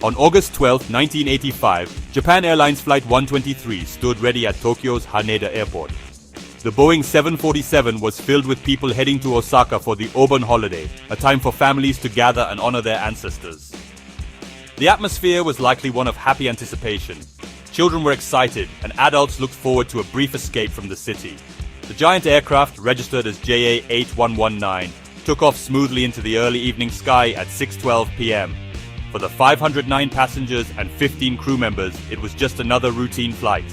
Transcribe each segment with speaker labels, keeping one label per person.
Speaker 1: On August 12, 1985, Japan Airlines Flight 123 stood ready at Tokyo's Haneda Airport. The Boeing 747 was filled with people heading to Osaka for the Obon holiday, a time for families to gather and honor their ancestors. The atmosphere was likely one of happy anticipation. Children were excited, and adults looked forward to a brief escape from the city. The giant aircraft, registered as JA-8119, took off smoothly into the early evening sky at 6:12 p.m. For the 509 passengers and 15 crew members, it was just another routine flight.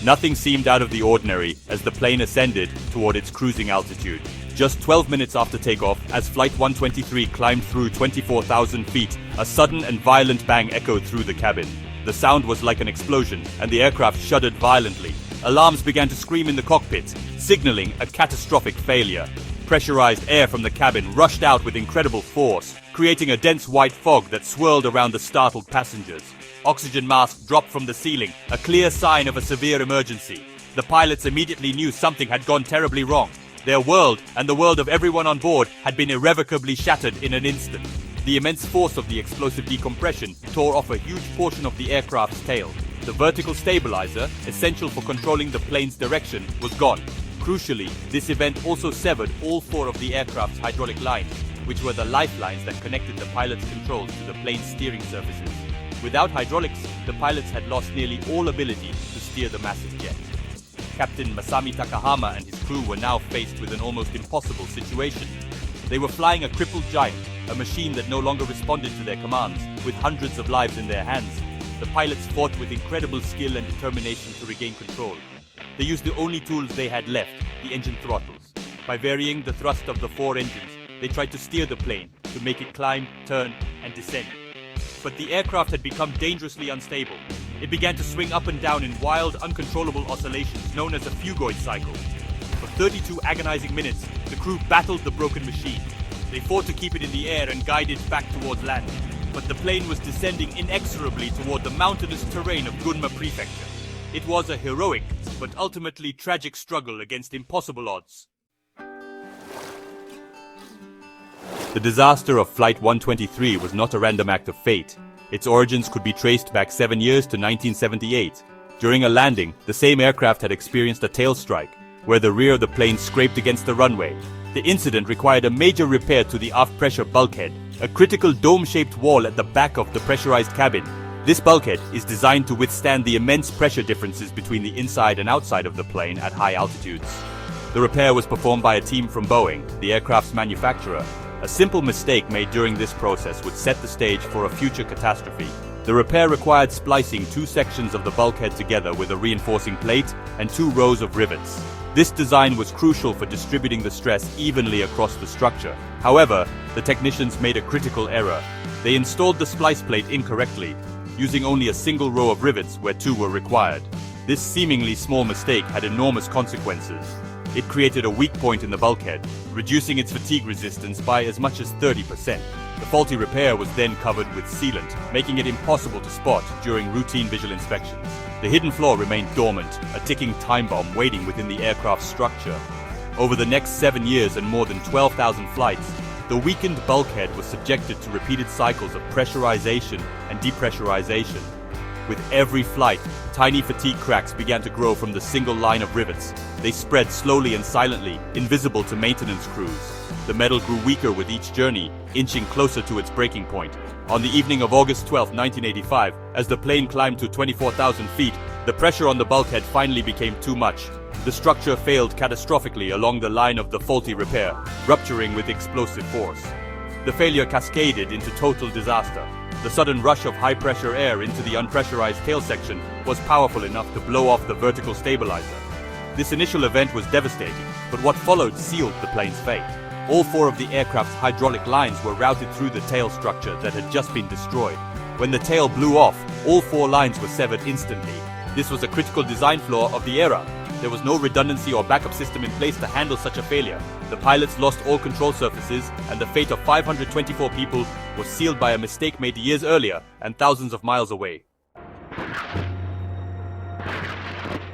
Speaker 1: Nothing seemed out of the ordinary as the plane ascended toward its cruising altitude. Just 12 minutes after takeoff, as Flight 123 climbed through 24,000 feet, a sudden and violent bang echoed through the cabin. The sound was like an explosion, and the aircraft shuddered violently. Alarms began to scream in the cockpit, signaling a catastrophic failure. Pressurized air from the cabin rushed out with incredible force, creating a dense white fog that swirled around the startled passengers. Oxygen masks dropped from the ceiling, a clear sign of a severe emergency. The pilots immediately knew something had gone terribly wrong. Their world, and the world of everyone on board, had been irrevocably shattered in an instant. The immense force of the explosive decompression tore off a huge portion of the aircraft's tail. The vertical stabilizer, essential for controlling the plane's direction, was gone. Crucially, this event also severed all 4 of the aircraft's hydraulic lines, which were the lifelines that connected the pilot's controls to the plane's steering surfaces. Without hydraulics, the pilots had lost nearly all ability to steer the massive jet. Captain Masami Takahama and his crew were now faced with an almost impossible situation. They were flying a crippled giant, a machine that no longer responded to their commands, with hundreds of lives in their hands. The pilots fought with incredible skill and determination to regain control. They used the only tools they had left, the engine throttles. By varying the thrust of the 4 engines, they tried to steer the plane, to make it climb, turn, and descend. But the aircraft had become dangerously unstable. It began to swing up and down in wild, uncontrollable oscillations known as a phugoid cycle. For 32 agonizing minutes, the crew battled the broken machine. They fought to keep it in the air and guide it back towards land. But the plane was descending inexorably toward the mountainous terrain of Gunma Prefecture. It was a heroic, but ultimately tragic struggle against impossible odds. The disaster of Flight 123 was not a random act of fate. Its origins could be traced back 7 years to 1978. During a landing, the same aircraft had experienced a tail strike, where the rear of the plane scraped against the runway. The incident required a major repair to the aft pressure bulkhead, a critical dome-shaped wall at the back of the pressurized cabin. This bulkhead is designed to withstand the immense pressure differences between the inside and outside of the plane at high altitudes. The repair was performed by a team from Boeing, the aircraft's manufacturer. A simple mistake made during this process would set the stage for a future catastrophe. The repair required splicing 2 sections of the bulkhead together with a reinforcing plate and 2 rows of rivets. This design was crucial for distributing the stress evenly across the structure. However, the technicians made a critical error. They installed the splice plate incorrectly, using only a single row of rivets where 2 were required. This seemingly small mistake had enormous consequences. It created a weak point in the bulkhead, reducing its fatigue resistance by as much as 30%. The faulty repair was then covered with sealant, making it impossible to spot during routine visual inspections. The hidden flaw remained dormant, a ticking time bomb waiting within the aircraft's structure. Over the next 7 years and more than 12,000 flights, the weakened bulkhead was subjected to repeated cycles of pressurization and depressurization. With every flight, tiny fatigue cracks began to grow from the single line of rivets. They spread slowly and silently, invisible to maintenance crews. The metal grew weaker with each journey, inching closer to its breaking point. On the evening of August 12, 1985, as the plane climbed to 24,000 feet, the pressure on the bulkhead finally became too much. The structure failed catastrophically along the line of the faulty repair, rupturing with explosive force. The failure cascaded into total disaster. The sudden rush of high-pressure air into the unpressurized tail section was powerful enough to blow off the vertical stabilizer. This initial event was devastating, but what followed sealed the plane's fate. All 4 of the aircraft's hydraulic lines were routed through the tail structure that had just been destroyed. When the tail blew off, all 4 lines were severed instantly. This was a critical design flaw of the era. There was no redundancy or backup system in place to handle such a failure. The pilots lost all control surfaces, and the fate of 524 people was sealed by a mistake made years earlier and thousands of miles away.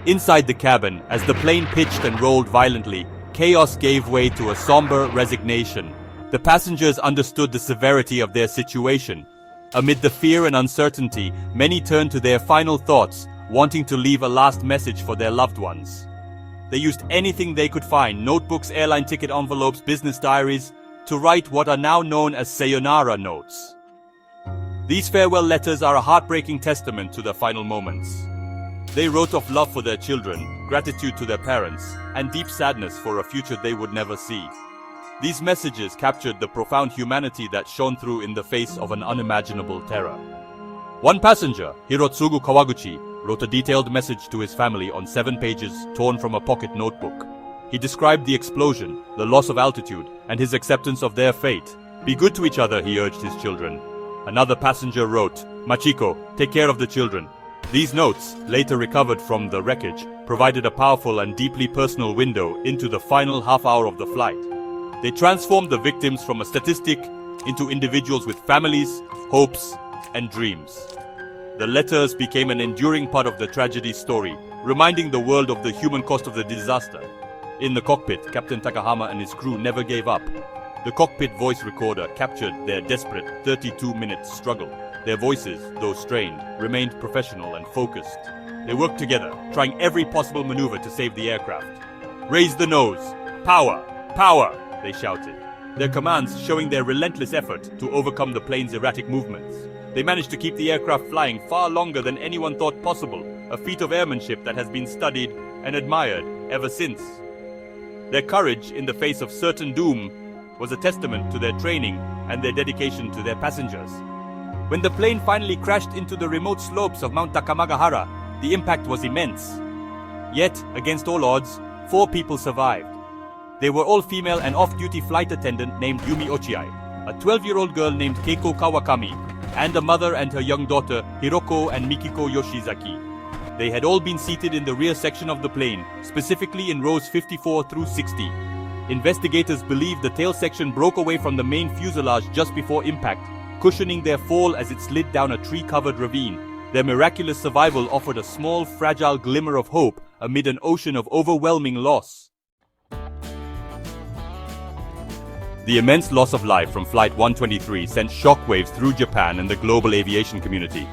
Speaker 1: Inside the cabin, as the plane pitched and rolled violently, chaos gave way to a somber resignation. The passengers understood the severity of their situation. Amid the fear and uncertainty, many turned to their final thoughts, wanting to leave a last message for their loved ones. They used anything they could find, notebooks, airline ticket envelopes, business diaries, to write what are now known as sayonara notes. These farewell letters are a heartbreaking testament to their final moments. They wrote of love for their children, gratitude to their parents, and deep sadness for a future they would never see. These messages captured the profound humanity that shone through in the face of an unimaginable terror. One passenger, Hirotsugu Kawaguchi, wrote a detailed message to his family on 7 pages torn from a pocket notebook. He described the explosion, the loss of altitude, and his acceptance of their fate. "Be good to each other," he urged his children. Another passenger wrote, "Machiko, take care of the children." These notes, later recovered from the wreckage, provided a powerful and deeply personal window into the final half hour of the flight. They transformed the victims from a statistic into individuals with families, hopes, and dreams. The letters became an enduring part of the tragedy story, reminding the world of the human cost of the disaster. In the cockpit, Captain Takahama and his crew never gave up. The cockpit voice recorder captured their desperate 32-minute struggle. Their voices, though strained, remained professional and focused. They worked together, trying every possible maneuver to save the aircraft. "Raise the nose! Power! Power!" they shouted, their commands showing their relentless effort to overcome the plane's erratic movements. They managed to keep the aircraft flying far longer than anyone thought possible, a feat of airmanship that has been studied and admired ever since. Their courage in the face of certain doom was a testament to their training and their dedication to their passengers. When the plane finally crashed into the remote slopes of Mount Takamagahara, the impact was immense. Yet, against all odds, 4 people survived. They were all female and off-duty flight attendant named Yumi Ochiai, a 12-year-old girl named Keiko Kawakami, and a mother and her young daughter Hiroko and Mikiko Yoshizaki. They had all been seated in the rear section of the plane, specifically in rows 54 through 60. Investigators believe the tail section broke away from the main fuselage just before impact, cushioning their fall as it slid down a tree-covered ravine. Their miraculous survival offered a small, fragile glimmer of hope amid an ocean of overwhelming loss. The immense loss of life from Flight 123 sent shockwaves through Japan and the global aviation community.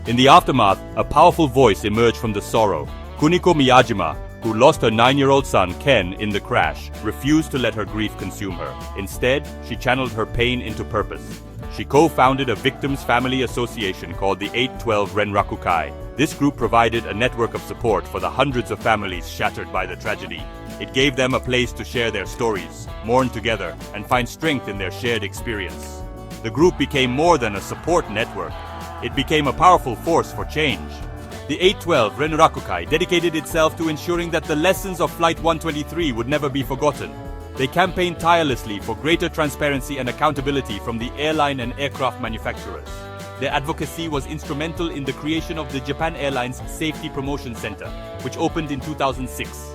Speaker 1: In the aftermath, a powerful voice emerged from the sorrow. Kuniko Miyajima, who lost her 9-year-old son Ken in the crash, refused to let her grief consume her. Instead, she channeled her pain into purpose. She co-founded a victims' family association called the 812 Renrakukai. This group provided a network of support for the hundreds of families shattered by the tragedy. It gave them a place to share their stories, mourn together, and find strength in their shared experience. The group became more than a support network. It became a powerful force for change. The 812 Renrakukai dedicated itself to ensuring that the lessons of Flight 123 would never be forgotten. They campaigned tirelessly for greater transparency and accountability from the airline and aircraft manufacturers. Their advocacy was instrumental in the creation of the Japan Airlines Safety Promotion Center, which opened in 2006.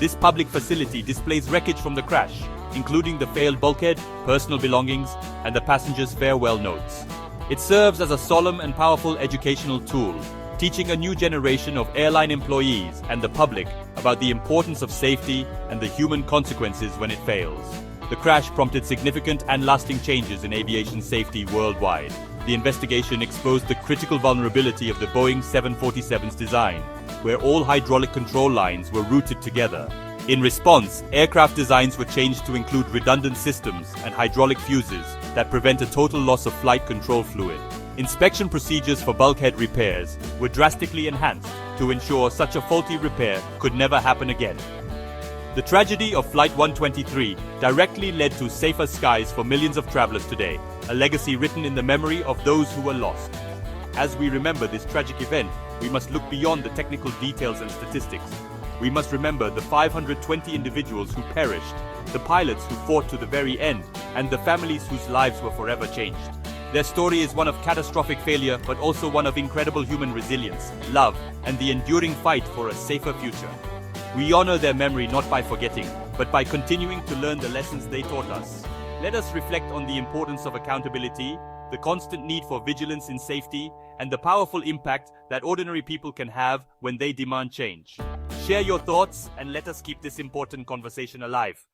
Speaker 1: This public facility displays wreckage from the crash, including the failed bulkhead, personal belongings, and the passengers' farewell notes. It serves as a solemn and powerful educational tool, teaching a new generation of airline employees and the public about the importance of safety and the human consequences when it fails. The crash prompted significant and lasting changes in aviation safety worldwide. The investigation exposed the critical vulnerability of the Boeing 747's design, where all hydraulic control lines were routed together. In response, aircraft designs were changed to include redundant systems and hydraulic fuses that prevent a total loss of flight control fluid. Inspection procedures for bulkhead repairs were drastically enhanced to ensure such a faulty repair could never happen again. The tragedy of Flight 123 directly led to safer skies for millions of travelers today, a legacy written in the memory of those who were lost. As we remember this tragic event, we must look beyond the technical details and statistics. We must remember the 520 individuals who perished, the pilots who fought to the very end, and the families whose lives were forever changed. Their story is one of catastrophic failure, but also one of incredible human resilience, love, and the enduring fight for a safer future. We honor their memory not by forgetting, but by continuing to learn the lessons they taught us. Let us reflect on the importance of accountability, the constant need for vigilance in safety, and the powerful impact that ordinary people can have when they demand change. Share your thoughts and let us keep this important conversation alive.